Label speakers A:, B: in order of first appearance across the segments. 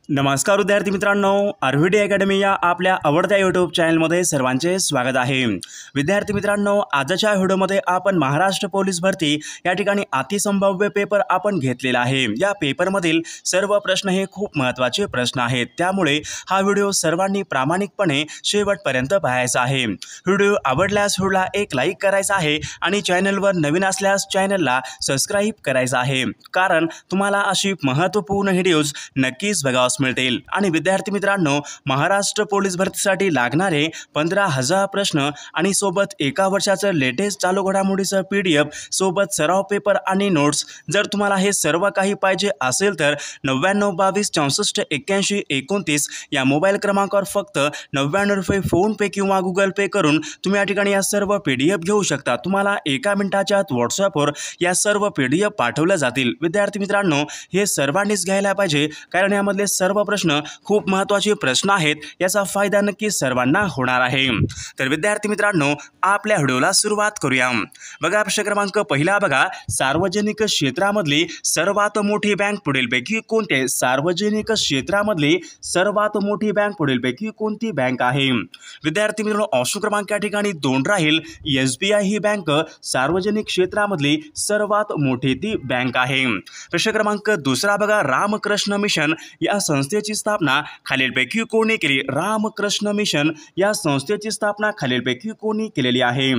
A: नमस्कार विद्यार्थी मित्रांनो, आरव्हीडी अकॅडमी या आपल्या आवडत्या यूट्यूब चॅनलमध्ये सर्वांचे स्वागत आहे। विद्यार्थी मित्रांनो, आजच्या व्हिडिओमध्ये आपण महाराष्ट्र पोलीस भरती या ठिकाणी अतिसंभाव्य पेपर आपण घेतलेला आहे। या पेपरमधील सर्व प्रश्न हे खूप महत्त्वाचे प्रश्न आहेत, त्यामुळे हा व्हिडिओ सर्वांनी प्रामाणिकपणे शेवटपर्यंत पाहायचा आहे। व्हिडिओ आवडल्यास व्हिडिओला एक लाईक करायचा आहे आणि चॅनलवर नवीन असल्यास चॅनलला सबस्क्राइब करायचं आहे, कारण तुम्हाला अशी महत्त्वपूर्ण व्हिडिओज नक्कीच बघावयास मिळतील। आणि विद्यार्थी मित्रांनो, महाराष्ट्र पोलीस भरतीसाठी लागणारे 15,000 प्रश्न आणि सोबत एका वर्षाचं लेटेस्ट चालू घडामोडीचं PDF सोबत सराव पेपर आणि नोट्स, जर तुम्हाला हे सर्व काही पाहिजे असेल तर 99 22 64 81 29 या मोबाईल क्रमांकावर फक्त 99 रुपये फोन पे किंवा गूगल पे करून तुम्ही या ठिकाणी या सर्व PDF घेऊ शकता। तुम्हाला एका मिनिटाच्या आत व्हॉट्सअपवर या सर्व PDF पाठवल्या जातील। विद्यार्थी मित्रांनो, हे सर्वांनीच घ्यायला पाहिजे, कारण यामधले सर्व प्रश्न खूप महत्त्वाचे प्रश्न आहेत, याचा फायदा नक्की सर्वांना होणार आहे। तर विद्यार्थी मित्रांनो, आपल्या व्हिडिओला सुरुवात करूया। बघा, प्रश्न क्रमांक पहिला बघा, सार्वजनिक क्षेत्रामधली सर्वात मोठी बँक पुढीलपैकी कोणती आहे? सार्वजनिक क्षेत्रामधली सर्वात मोठी बँक पुढीलपैकी कोणती बँक आहे? विद्यार्थी मित्रांनो, ऑप्शन क्रमांक या ठिकाणी 2 राहील। SBI ही बँक सार्वजनिक क्षेत्रामधली सर्वात मोठी ती बँक आहे। प्रश्न क्रमांक दुसरा बघा, रामकृष्ण मिशन या संस्थेची स्थापना खालीलपैकी कोणी केली? रामकृष्ण मिशन या संस्थेची स्थापना खालीलपैकी कोणी केलेली आहे?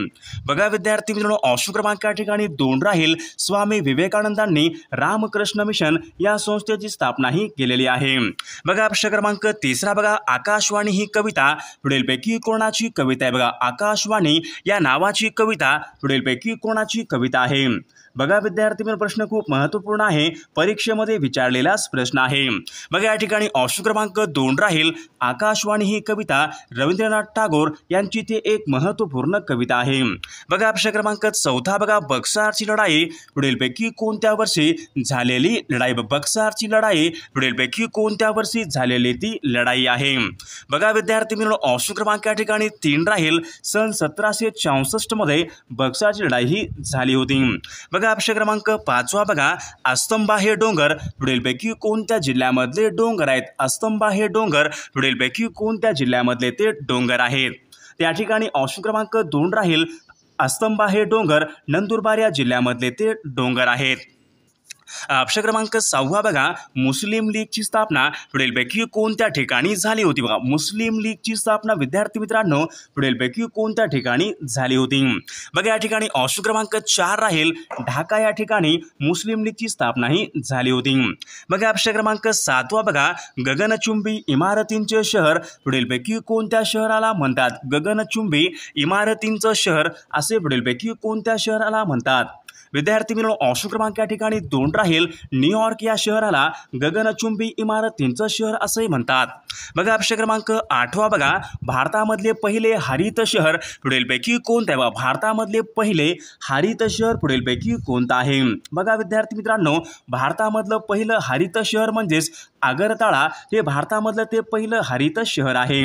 A: बघा विद्यार्थी मित्रांनो, ऑप्शन क्रमांक या ठिकाणी 2 राहील। स्वामी विवेकानंदांनी रामकृष्ण मिशन या संस्थेची स्थापना ही केलेली आहे। बघा प्रश्न क्रमांक तिसरा बघा, आकाशवाणी ही कविता पुढीलपैकी कोणाची कविता आहे? बघा, आकाशवाणी या नावाची कविता पुढीलपैकी कोणाची कविता आहे? बघा विद्यार्थी मित्रांनो, प्रश्न खूप महत्त्वपूर्ण आहे, परीक्षेमध्ये विचारलेलाच प्रश्न आहे। बघा या ठिकाणी ऑप्शन क्रमांक 2 राहील। आकाशवाणी ही कविता रवींद्रनाथ टागोर यांची ती एक महत्त्वपूर्ण कविता आहे। बघा प्रश्न क्रमांक चौथा बघा, बक्सारची लढाई पुढीलपैकी कोणत्या वर्षी झालेली लढाई? बक्सारची लढाई पुढीलपैकी कोणत्या वर्षी झालेली ती लढाई आहे? बघा विद्यार्थी मित्रांनो, ऑप्शन क्रमांक या ठिकाणी 3 राहील। सन 1764 मध्ये बक्सारची लढाई ही झाली होती। बघा प्रश्न क्रमांक 5 बघा, अस्तंबा हे डोंगर पुढीलपैकी कोणत्या जिल्ह्यामधले डोंगर आहेत? अस्तंबा हे डोंगर पुढीलपैकी कोणत्या जिल्ह्यामधले ते डोंगर आहेत? त्या ठिकाणी ऑप्शन क्रमांक 2 राहील। अस्तंबा हे डोंगर नंदुरबार या जिल्ह्यामधले ते डोंगर आहेत। प्रश्न क्रमांक 6 बघा, मुस्लिम लीगची स्थापना पुढीलपैकी कोणत्या ठिकाणी झाली होती? बघा, मुस्लिम लीगची स्थापना विद्यार्थी मित्रांनो पुढीलपैकी कोणत्या ठिकाणी झाली होती? बघा या ठिकाणी ऑप्शन क्रमांक 4 राहील। ढाका या ठिकाणी मुस्लिम लीगची स्थापना ही झाली होती। बघा प्रश्न क्रमांक 7 बघा, गगनचुंबी इमारतींचे शहर पुढीलपैकी कोणत्या शहराला म्हणतात? गगनचुंबी इमारतींचं शहर असे पुढीलपैकी कोणत्या शहराला म्हणतात? विद्यार्थी मित्रांनो, ऑप्शन क्रमांक या ठिकाणी 2 राहील। न्यूयॉर्क या शहराला गगनचुंबी इमारतींचं शहर असे म्हणतात। बघा प्रश्न क्रमांक 8 बघा, भारतामधले पहिले हरित शहर पुढीलपैकी कोणते आहे? भारतामधले पहिले हरित शहर पुढीलपैकी कोणतं आहे? बघा विद्यार्थी मित्रांनो, भारतामधलं पहिलं हरित शहर म्हणजेच आगरताळा हे भारतामधलं ते पहिलं हरित शहर आहे।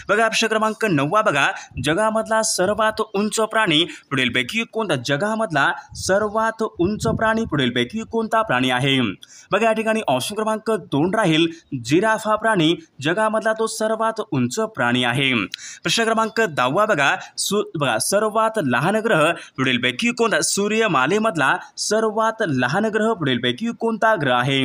A: बघा प्रश्न क्रमांक 9 बघा, जगामधला सर्वात उंच प्राणी पुढीलपैकी कोणता? जगामधला सर्वात उंच प्राणी पुढीलपैकी कोणता प्राणी आहे? बघा या ठिकाणी ऑप्शन क्रमांक 2 राहील। जिराफ हा प्राणी जगामधला तो सर्वात उंच प्राणी आहे। प्रश्न क्रमांक 10 बघा, सर्वात लहान ग्रह पुढीलपैकी कोणता? सूर्यमालेमधला सर्वात लहान ग्रह पुढीलपैकी कोणता ग्रह आहे?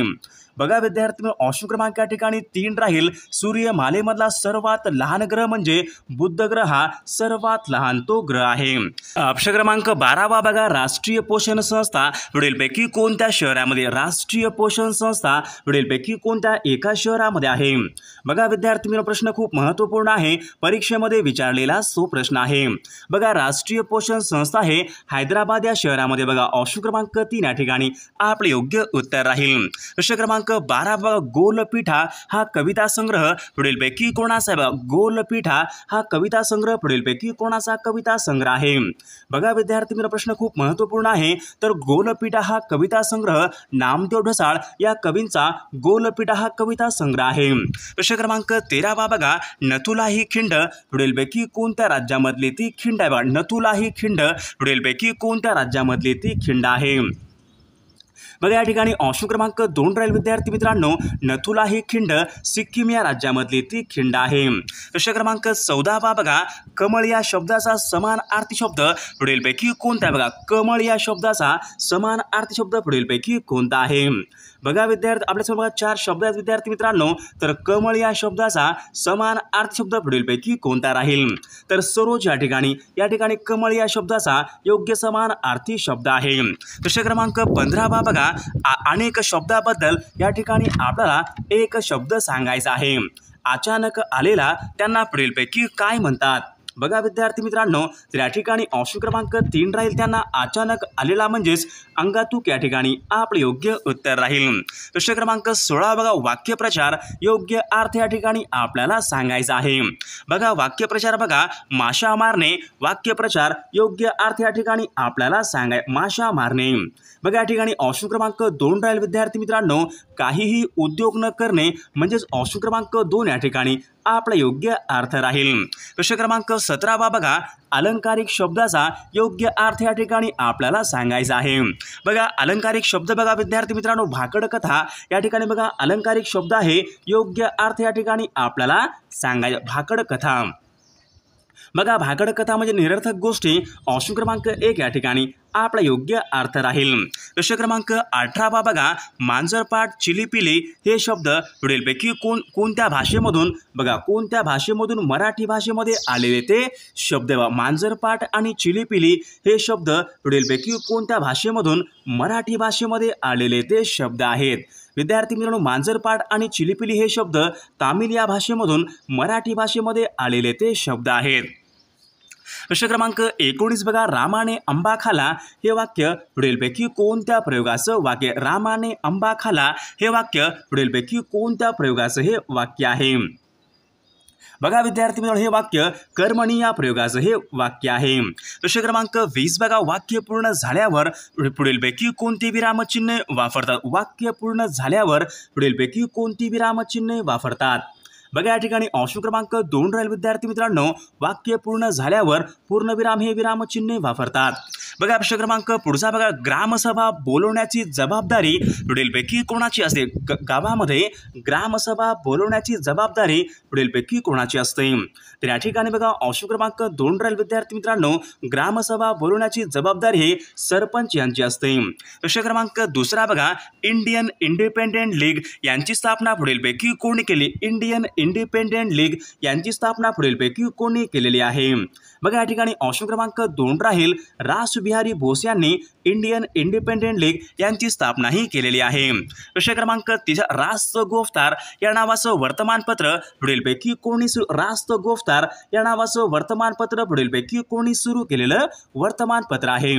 A: बघा विद्यार्थी, ऑप्शन क्रमांक या ठिकाणी 3 राहील। सूर्यमालेमधला सर्वात लहान ग्रह म्हणजे बुध ग्रह हा सर्वात लहान तो ग्रह आहे। प्रश्न क्रमांक 12 बघा, राष्ट्रीय पोषण संस्था पुढीलपैकी कोणत्या शहरामध्ये? राष्ट्रीय पोषण संस्था पुढीलपैकी कोणत्या एका शहरामध्ये आहे? बघा विद्यार्थी मित्रांनो, प्रश्न खूप महत्त्वपूर्ण आहे, परीक्षेमध्ये विचारलेला तो प्रश्न आहे। बघा, राष्ट्रीय पोषण संस्था हे हैदराबाद या शहरामध्ये बघा, ऑप्शन क्रमांक 3 या ठिकाणी आपले योग्य उत्तर राहील। प्रश्न क्रमांक 12 बघा, गोलपीठा हा कविता संग्रह पुढीलपैकी कोणाचा आहे? गोलपीठा हा कविता संग्रह पुढीलपैकी कोणाचा कविता संग्रह आहे? बघा विद्यार्थी मित्रांनो, प्रश्न खूप महत्त्वपूर्ण आहे, तर गोलपीठा हा कविता संग्रह नामदेव ढसाळ या कवींचा गोलपीठा हा कविता संग्रह आहे। प्रश्न क्रमांक 13 बघा, नथुला ही खिंड पुढीलपैकी कोणत्या राज्यामधली ती खिंड आहे? नथुला ही खिंड पुढीलपैकी कोणत्या राज्यामधली ती खिंड आहे? बघा या ठिकाणी ऑप्शन क्रमांक 2 राहील विद्यार्थी मित्रांनो, नथुला ही खिंड सिक्कीम या राज्यामधली ती खिंड आहे. प्रश्न क्रमांक 14 बघा, कमळ या शब्दाचा समानार्थी शब्द पुढीलपैकी कोणता आहे? बघा कमळ या शब्दाचा समानार्थी शब्द पुढीलपैकी कोणता आहे? बघा विद्यार्थी आपल्यासमोर बघा 4 शब्द आहेत विद्यार्थी मित्रांनो, तर कमळ या शब्दाचा समानार्थी शब्द पुढीलपैकी कोणता राहील? तर सरोज या ठिकाणी कमळ या शब्दाचा योग्य समानार्थी शब्द आहे. प्रश्न क्रमांक 15 बघा, अनेक शब्दाबद्दल या ठिकाणी आपल्याला एक शब्द सांगायचा आहे. अचानक आलेला त्यांना पुढीलपैकी काय म्हणतात? बघा विद्यार्थी मित्रांनो, तर या ठिकाणी ऑप्शन क्रमांक 3 राहील, त्यांना अचानक आलेला म्हणजेच अंगातूक या ठिकाणी आपले योग्य उत्तर राहील. प्रश्न क्रमांक 16 बघा, वाक्यप्रचार योग्य अर्थ या ठिकाणी आपल्याला सांगायचा आहे. बघा वाक्यप्रचार बघा, माशा मारणे, वाक्यप्रचार योग्य अर्थ या ठिकाणी आपल्याला माशा मारणे. बघा या ठिकाणी ऑप्शन क्रमांक 2 राहील विद्यार्थी मित्रांनो, काहीही उद्योग न करणे म्हणजेच ऑप्शन क्रमांक 2 या ठिकाणी आपला योग्य अर्थ राहील. प्रश्न क्रमांक 17 बघा, अलंकारिक शब्दाचा योग्य अर्थ या ठिकाणी आपल्याला सांगायचा आहे. बघा अलंकारिक शब्द बघा विद्यार्थी मित्रांनो, भाकड कथा या ठिकाणी बघा अलंकारिक शब्द आहे, योग्य अर्थ या ठिकाणी आपल्याला सांगायचा भाकड कथा. बघा भाकड कथा म्हणजे निरर्थक गोष्टी, ऑप्शन क्रमांक 1 या ठिकाणी आपला योग्य अर्थ राहील. प्रश्न क्रमांक 18 बघा, मांजरपाट, चिलीपिली हे शब्द पुढीलपैकी कोणत्या भाषेमधून बघा कोणत्या भाषेमधून मराठी भाषेमध्ये आलेले ते शब्द? मांजरपाट आणि चिलीपिली हे शब्द पुढीलपैकी कोणत्या भाषेमधून मराठी भाषेमध्ये आलेले ते शब्द आहेत? विद्यार्थी मित्रांनो, मांजरपाट आणि चिलीपिली हे शब्द तामिळ या भाषेमधून मराठी भाषेमध्ये आलेले ते शब्द आहेत. प्रश्न क्रमांक 19 बघा, रामाने आंबा खाला हे वाक्य पुढीलपैकी कोणत्या प्रयोगाचं वाक्य? रामाने आंबा खाला हे वाक्य पुढीलपैकी कोणत्या प्रयोगाचं हे वाक्य आहे? बघा विद्यार्थी मित्रांनो, हे वाक्य कर्मणी या प्रयोगाचं हे वाक्य आहे. प्रश्न क्रमांक 20 बघा, वाक्य पूर्ण झाल्यावर पुढीलपैकी कोणती विरामचिन्हे वापरतात? वाक्य पूर्ण झाल्यावर पुढीलपैकी कोणती विरामचिन्हे वापरतात? बघा या ठिकाणी ऑप्शन क्रमांक 2 राहील विद्यार्थी मित्रांनो, वाक्य पूर्ण झाल्यावर पूर्णविराम हे विरामचिन्हे वापरतात. बघा प्रश्न क्रमांक पुढचा बघा, ग्रामसभा बोलवण्याची जबाबदारी पुढीलपैकी कोणाची असते? गावामध्ये ग्रामसभा बोलवण्याची जबाबदारी पुढीलपैकी कोणाची असते? तर या ठिकाणी बघा ऑप्शन क्रमांक 2 राहील विद्यार्थी मित्रांनो, ग्रामसभा बोलवण्याची जबाबदारी हे सरपंच यांची असते. प्रश्न क्रमांक 2 बघा, इंडियन इंडिपेंडेंट लीग यांची स्थापना पुढीलपैकी कोणी केली? इंडियन इंडिपेंडेंट लीग यांची स्थापना पुढीलपैकी कोणी केलेली आहे? बघा या ठिकाणी ऑप्शन क्रमांक 2 राहील, रासबिहारी बोस यांनी इंडियन इंडिपेंडेंट लीग यांची स्थापना ही केलेली आहे. प्रश्न क्रमांक 3, रास्त गोफ्तार या नावाचं वर्तमानपत्र पुढीलपैकी कोणी रास्त गोफ्तार या नावाचं वर्तमानपत्र पुढीलपैकी कोणी सुरू केलेलं वर्तमानपत्र आहे?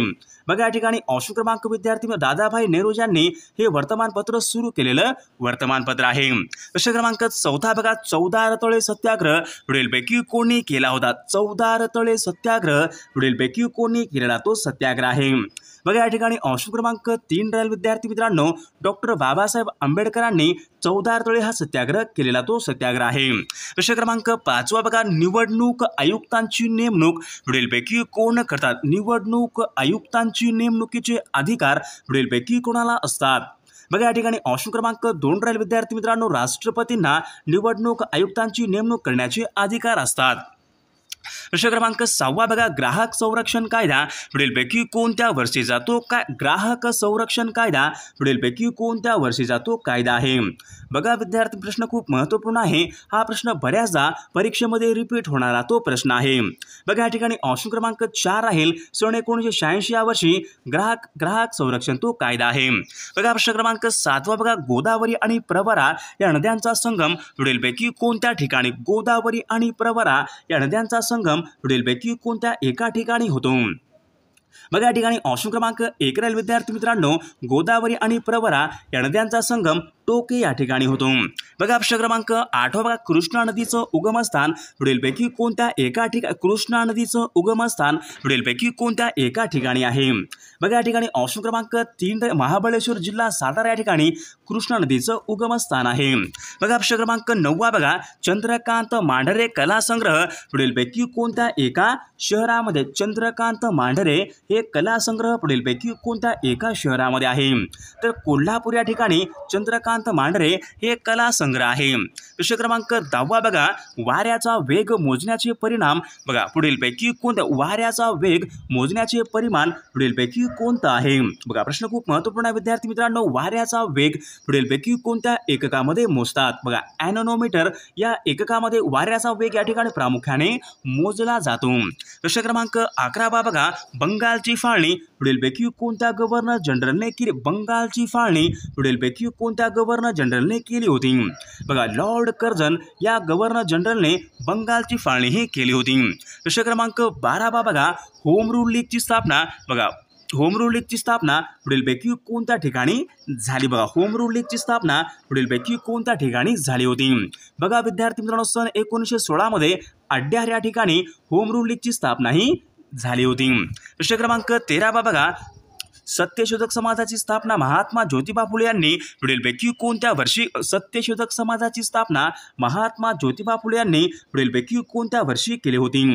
A: बघा या ठिकाणी ऑप्शन क्रमांक विद्यार्थी दादाभाई नेहरू यांनी हे वर्तमानपत्र सुरू केलेलं वर्तमानपत्र आहे. प्रश्न क्रमांक 4 बघा, 14 रताळे सत्याग्रह पुढीलपैकी कोणी केला होता? 14 रताळे सत्याग्रह पुढीलपैकी कोणी केलेला तो सत्याग्रह आहे? बघा या ठिकाणी ऑप्शन क्रमांक 3 राहील विद्यार्थी मित्रांनो, डॉक्टर बाबासाहेब आंबेडकरांनी 14 रताळे हा सत्याग्रह केलेला तो सत्याग्रह आहे. प्रश्न क्रमांक 5 बघा, निवडणूक आयुक्तांची नेमणूक पुढीलपैकी कोण करतात? निवडणूक आयुक्तांची नेमणुकीचे अधिकार पुढीलपैकी कोणाला असतात? बघा या ठिकाणी ऑप्शन क्रमांक 2 राहील विद्यार्थी मित्रांनो, राष्ट्रपतींना निवडणूक आयुक्तांची नेमणूक करण्याचे अधिकार असतात. प्रश्न क्रमांक 6 बघा, ग्राहक संरक्षण कायदा पुढीलपैकी कोणत्या वर्षीचा तो ग्राहक संरक्षण कायदा पुढीलपैकी कोणत्या वर्षीचा तो कायदा आहे? बघा विद्यार्थी प्रश्न खूप महत्त्वपूर्ण आहे. हा प्रश्न बऱ्याचदा परीक्षेमध्ये रिपीट होणारा तो प्रश्न आहे. बघा या ठिकाणी ऑप्शन क्रमांक 4 राहील, सन 1986 या वर्षी ग्राहक संरक्षण तो कायदा आहे. बघा प्रश्न क्रमांक 7 बघा, गोदावरी आणि प्रवरा या नद्यांचा संगम पुढीलपैकी कोणत्या ठिकाणी? गोदावरी आणि प्रवरा या नद्यांचा संगम पुढीलपैकी कोणत्या एका ठिकाणी होतो? बघा या ठिकाणी ऑप्शन क्रमांक 1 राहील विद्यार्थी मित्रांनो, गोदावरी आणि प्रवरा या नद्यांचा संगम टोके या ठिकाणी होतो। बघा प्रश्न क्रमांक 8 बघा, कृष्णा नदीचं उगमस्थान पुढीलपैकी कोणत्या एका ठिकाणी कृष्णा नदीचं उगमस्थान पुढीलपैकी कोणत्या एका ठिकाणी आहे? बघा या ठिकाणी ऑप्शन क्रमांक 3 महाबळेश्वर जिल्हा सातारा या ठिकाणी कृष्णा नदीचं उगमस्थान आहे। बघा प्रश्न क्रमांक 9 बघा, चंद्रकांत मांढरे कला संग्रह पुढीलपैकी कोणत्या एका शहरामध्ये? चंद्रकांत मांढरे हे कला संग्रह पुढीलपैकी कोणत्या एका शहरामध्ये आहे? तर कोल्हापूर या ठिकाणी चंद्रकांत मांढरे हे कला संग्रह आहे। प्रश्न क्रमांक 10 बघा, वाऱ्याचा वेग मोजण्याचे परिमाण बघा पुढीलपैकी कोणत्या वाऱ्याचा वेग मोजण्याचे परिमाण पुढीलपैकी कोणतं आहे? बघा प्रश्न खूप महत्त्वपूर्ण आहे विद्यार्थी मित्रांनो, वाऱ्याचा वेग पुढीलपैकी कोणत्या एककामध्ये मोजतात? बघा ॲनोमीटर या एककामध्ये वाऱ्याचा वेग या ठिकाणी प्रामुख्याने मोजला जातो। प्रश्न क्रमांक 11 बघा, बंगालची फाळणी पुढीलपैकी कोणत्या गव्हर्नर जनरलने केली? बंगालची फाळणी पुढीलपैकी कोणत्या गव्हर्नर जनरलने केली होती? बघा लॉर्ड कर्झन या गव्हर्नर जनरलने बंगालची फाळणी ही केली होती। प्रश्न क्रमांक 12 बघा, होम रूल लीगची स्थापना बघा होम रूल लीगची स्थापना पुढीलपैकी कोणत्या ठिकाणी झाली? बघा होम रूल लीगची स्थापना पुढीलपैकी कोणत्या ठिकाणी झाली होती? बघा विद्यार्थी मित्रांनो, सन 1916 मध्ये अड्यार या ठिकाणी होम रूल लीगची स्थापना ही झाली होती। प्रश्न क्रमांक 13 बघा, सत्यशोधक समाजाची स्थापना महात्मा ज्योतिबा फुले यांनी पुढीलपैकी कोणत्या वर्षी? सत्यशोधक समाजाची स्थापना महात्मा ज्योतिबा फुले यांनी पुढीलपैकी कोणत्या वर्षी केली होती?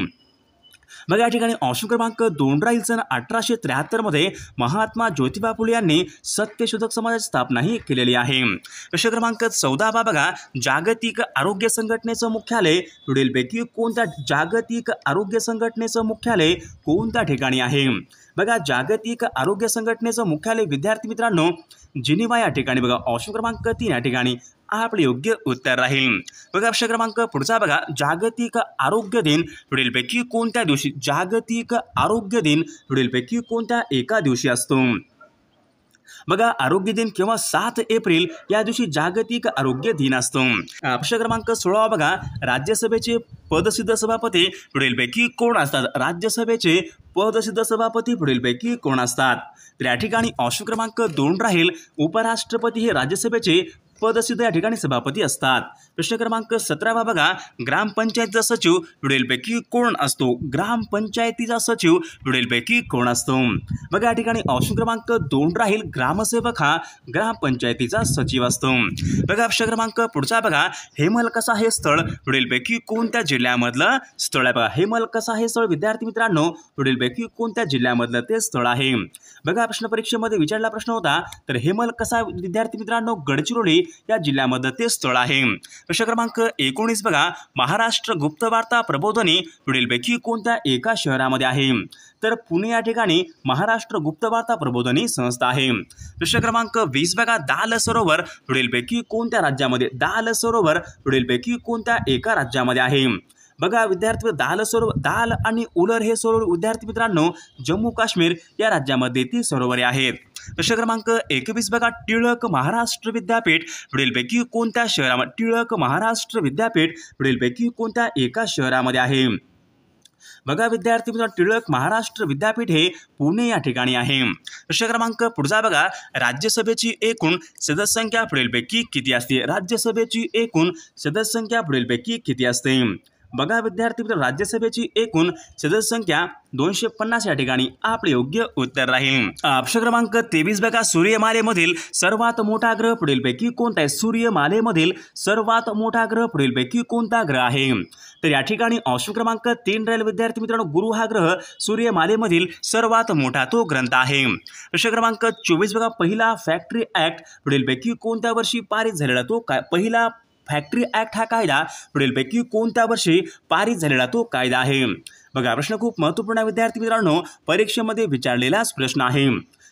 A: मग या ठिकाणी ऑप्शन क्रमांक 2 राहील, सन 1873 मध्ये महात्मा ज्योतिबा फुले यांनी सत्यशोधक समाजाची स्थापना ही केलेली आहे। प्रश्न क्रमांक 14 बघा, जागतिक आरोग्य संघटनेचं मुख्यालय पुढीलपैकी कोणत्या? जागतिक आरोग्य संघटनेचं मुख्यालय कोणत्या ठिकाणी आहे? बघा जागतिक आरोग्य संघटनेचं मुख्यालय विद्यार्थी मित्रांनो जिनिव्हा या ठिकाणी। बघा ऑप्शन क्रमांक 3 या ठिकाणी आपले योग्य उत्तर राहील। बघा प्रश्न क्रमांक पुढचा बघा, जागतिक आरोग्य दिन पुढीलपैकी कोणत्या दिवशी? जागतिक आरोग्य दिन पुढीलपैकी कोणत्या एका दिवशी असतो? बघा आरोग्य दिन केव्हा? 7 एप्रिल या दिवशी जागतिक आरोग्य दिन असतो। प्रश्न क्रमांक 16 बघा, राज्यसभेचे पदसिद्ध सभापती पुढीलपैकी कोण असतात? राज्यसभेचे पदसिद्ध सभापती पुढीलपैकी कोण असतात? तर या ठिकाणी ऑप्शन क्रमांक 2 राहील, उपराष्ट्रपती हे राज्यसभेचे पदसिद्ध या ठिकाणी सभापती असतात। प्रश्न क्रमांक 17 बघा, ग्रामपंचायतीचा सचिव पुढीलपैकी कोण असतो? ग्रामपंचायतीचा सचिव पुढीलपैकी कोण असतो? बघा या ठिकाणी ऑप्शन क्रमांक 2 राहील, ग्रामसेवक हा ग्रामपंचायतीचा सचिव असतो। बघा प्रश्न क्रमांक पुढचा बघा, हेमलकसा हे स्थळ पुढीलपैकी कोणत्या जिल्ह्यामधलं स्थळ आहे? बघा हेमलकसा हे स्थळ विद्यार्थी मित्रांनो पुढीलपैकी कोणत्या जिल्ह्यामधलं ते स्थळ आहे? बघा प्रश्न परीक्षेमध्ये विचारला प्रश्न होता, तर हेमलकसा विद्यार्थी मित्रांनो गडचिरोली या जिल्ह्यामध्ये ते स्थळ आहे। प्रश्न क्रमांक 19 बघा, महाराष्ट्र गुप्तवार्ता प्रबोधिनी पुढीलपैकी कोणत्या एका शहरामध्ये आहे? तर पुणे या ठिकाणी महाराष्ट्र गुप्तवार्ता प्रबोधिनी संस्था आहे। प्रश्न क्रमांक 20 बघा, दाल सरोवर पुढीलपैकी कोणत्या राज्यामध्ये? दाल सरोवर पुढीलपैकी कोणत्या एका राज्यामध्ये आहे? बघा विद्यार्थी, दाल आणि उलर हे सरोवर विद्यार्थी मित्रांनो जम्मू काश्मीर या राज्यामध्ये ती सरोवरे आहेत। प्रश्न क्रमांक 21 बघा, टिळक महाराष्ट्र विद्यापीठ पुढीलपैकी कोणत्या शहरामध्ये? टिळक महाराष्ट्र विद्यापीठ पुढीलपैकी कोणत्या एका शहरामध्ये आहे? बघा विद्यार्थी मित्रांनो टिळक महाराष्ट्र विद्यापीठ हे पुणे या ठिकाणी आहे। प्रश्न क्रमांक पुढचा बघा, राज्यसभेची एकूण सदस्य संख्या पुढीलपैकी किती असते? राज्यसभेची एकूण सदस्य संख्या पुढीलपैकी किती असते? बघा विद्यार्थी मित्र, राज्यसभेची एकूण सदस्य संख्या 250 या ठिकाणी आपले योग्य उत्तर राहील। प्रश्न क्रमांक 23 बघा, सूर्यमालेमधील सर्वात मोठा ग्रह पुढीलपैकी कोणता आहे? सूर्यमालेमधील सर्वात मोठा ग्रह पुढीलपैकी कोणता ग्रह आहे? तर या ठिकाणी ऑप्शन क्रमांक 3 राहील विद्यार्थी मित्रांनो, गुरु हा ग्रह सूर्यमालेमधील सर्वात मोठा तो ग्रंथ आहे। प्रश्न क्रमांक 24 बघा, पहिला फॅक्टरी ऍक्ट पुढीलपैकी कोणत्या वर्षी पारित झालेला तो काय? पहिला फॅक्टरी ऍक्ट हा कायदा पुढीलपैकी कोणत्या वर्षी पारित झालेला तो कायदा आहे? बघा प्रश्न खूप महत्त्वपूर्ण आहे विद्यार्थी मित्रांनो, परीक्षेमध्ये विचारलेलाच प्रश्न आहे।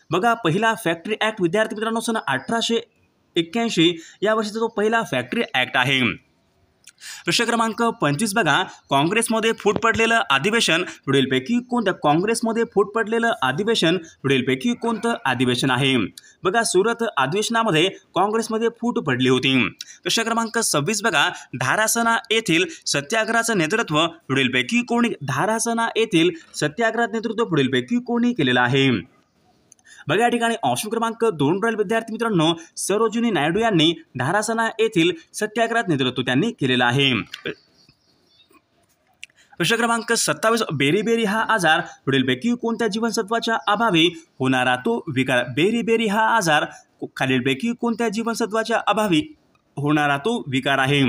A: बघा पहिला फॅक्टरी ऍक्ट विद्यार्थी मित्रांनो सन 1881 या वर्षीचा तो पहिला फॅक्टरी ऍक्ट आहे। प्रश्न क्रमांक 25 बघा, काँग्रेसमध्ये फूट पडलेलं अधिवेशन पुढीलपैकी कोणत्या? काँग्रेसमध्ये फूट पडलेलं अधिवेशन पुढीलपैकी कोणतं अधिवेशन आहे? बघा सुरत अधिवेशनामध्ये काँग्रेसमध्ये फूट पडली होती। प्रश्न क्रमांक 26 बघा, धारासना येथील सत्याग्रहाचं नेतृत्व पुढीलपैकी कोणी? धारासना येथील सत्याग्रहाचं नेतृत्व पुढीलपैकी कोणी केलेलं आहे? बघा या ठिकाणी ऑप्शन क्रमांक 2 राहील विद्यार्थी मित्रांनो, सरोजिनी नायडू यांनी धारासना येथील सत्याग्रहात नेतृत्व त्यांनी केलेलं आहे. प्रश्न क्रमांक 27, बेरीबेरी हा आजार पुढीलपैकी कोणत्या जीवनसत्वाच्या अभावी होणारा तो विकार. बेरीबेरी हा आजार खालीलपैकी कोणत्या जीवनसत्वाच्या अभावी होणारा तो विकार आहे.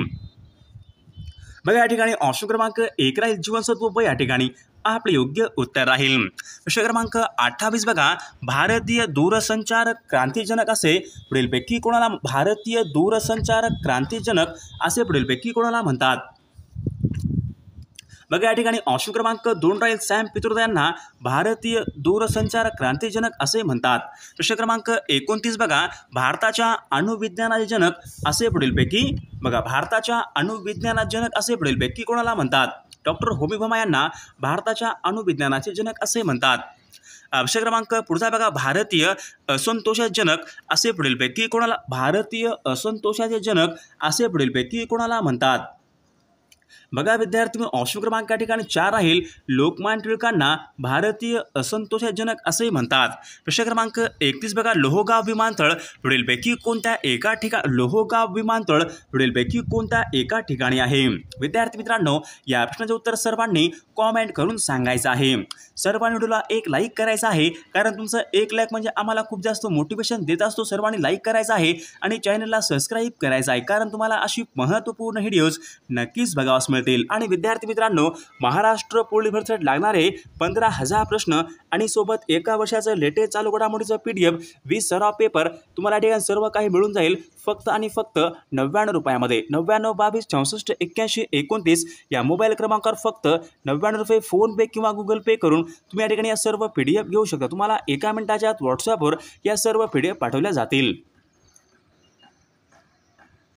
A: बघा या ठिकाणी ऑप्शन क्रमांक 1 राहील जीवनसत्व ब या ठिकाणी आपले योग्य उत्तर राहील. प्रश्न क्रमांक 28 बघा, भारतीय दूरसंचार क्रांतिजनक असे पुढीलपैकी कोणाला भारतीय दूरसंचार क्रांतिजनक असे पुढीलपैकी कोणाला म्हणतात. बघा या ठिकाणी ऑप्शन क्रमांक 2 राहील सॅम पित्रोदा यांना भारतीय दूरसंचार क्रांतिजनक असे म्हणतात. प्रश्न क्रमांक 29 बघा, भारताच्या अणुविज्ञानाचे जनक असे पुढीलपैकी बघा भारताच्या अणुविज्ञानाचे जनक असे पुढीलपैकी कोणाला म्हणतात. डॉक्टर होमी भाभा यांना भारताच्या अणुविज्ञानाचे जनक असे म्हणतात. प्रश्न क्रमांक पुढचा बघा, भारतीय असंतोषाचे जनक असे पुढीलपैकी कोणाला भारतीय असंतोषाचे जनक असे पुढीलपैकी कोणाला म्हणतात. बघा विद्यार्थी ऑप्शन क्रमांक या ठिकाणी 4 राहील लोकमान्य टिळकांना भारतीय असंतोषाचे जनक असे म्हणतात. प्रश्न क्रमांक 31 बघा, लोहगाव विमानतळ पुढीलपैकी कोणत्या एका ठिकाणी लोहगाव विमानतळ पुढीलपैकी कोणत्या एका ठिकाणी आहे. विद्यार्थी मित्रांनो या प्रश्नाचे उत्तर सर्वांनी कॉमेंट करून सांगायचं आहे. सर्वांनी व्हिडिओला एक लाईक करायचा आहे, कारण तुमचं एक लाईक म्हणजे आम्हाला खूप जास्त मोटिवेशन देत असतो. सर्वांनी लाईक करायचं आहे आणि चॅनलला सबस्क्राईब करायचं आहे, कारण तुम्हाला अशी महत्त्वपूर्ण व्हिडिओज नक्कीच बघावास मिळतील. आणि विद्यार्थी मित्रांनो महाराष्ट्र पोलीस भरतीसाठी लागणारे 15,000 प्रश्न आणि सोबत एका वर्षाचं लेटेस्ट चालू घडामोडीचं PDF 20 सराव पेपर तुम्हाला ठिकाणी सर्व काही मिळून जाईल फक्त आणि फक्त 99 रुपयामध्ये. 99 22 64 81 29 या मोबाईल क्रमांकावर फक्त 99 रुपये फोनपे किंवा गुगल पे करून तुम्ही या ठिकाणी या सर्व PDF घेऊ शकता. तुम्हाला एका मिनिटाच्या आत व्हॉट्सअपवर या सर्व PDF पाठवल्या जातील.